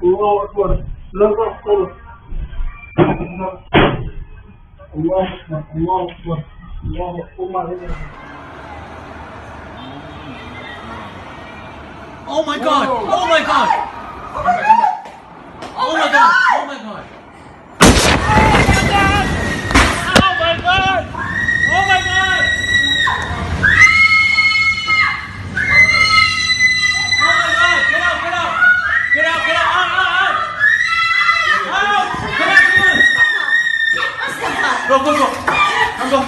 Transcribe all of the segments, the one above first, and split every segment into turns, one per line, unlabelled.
الله أكبر. لا تحصل. الله أكبر. الله أكبر. الله أكبر.
Oh my god! Oh my god! Oh my god! Oh my god! Go, go, go. Come go.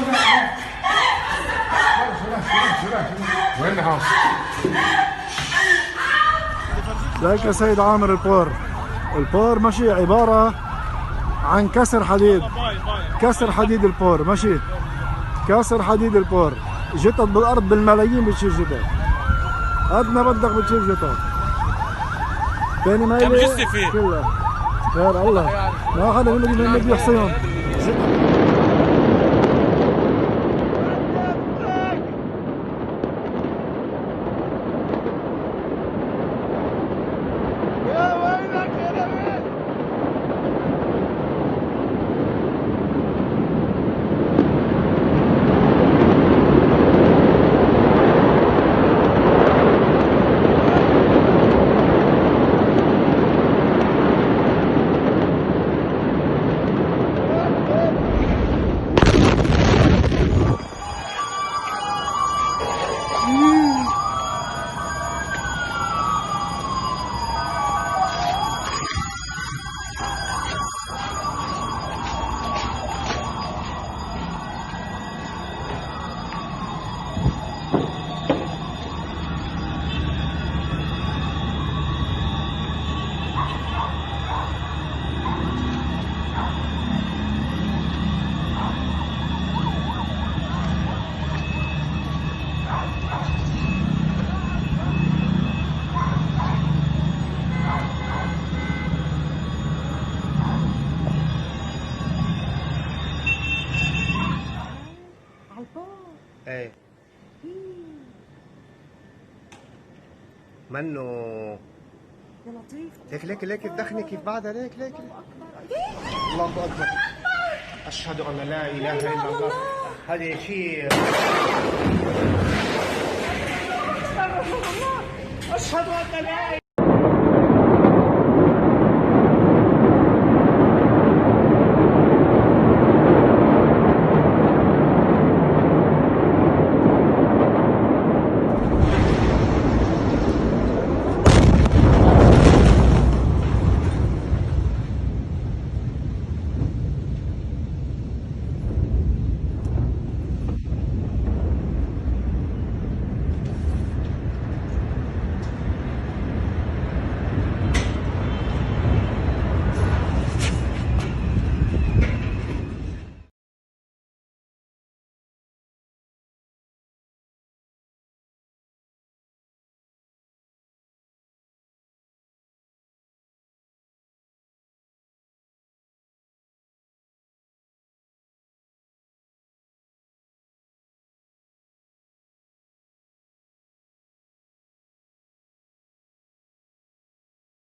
We're in the house.
لك يا سيد عامر البور ماشي عبارة عن كسر حديد. كسر حديد البور ماشي. كسر حديد البور. جتت بالأرض بالملايين بتشيل جتت. قد ما بدك بتشيل جتت. تاني ما
كم جثة فيه؟
كلها. يا الله ما أخذنا منه بيحصيهم.
ايه منه
يا لطيف.
ليك ليك الدخنة كيف بعدها ليك الله أكبر. أشهد أن لا إله إلا الله. هذا شيء أشهد أن لا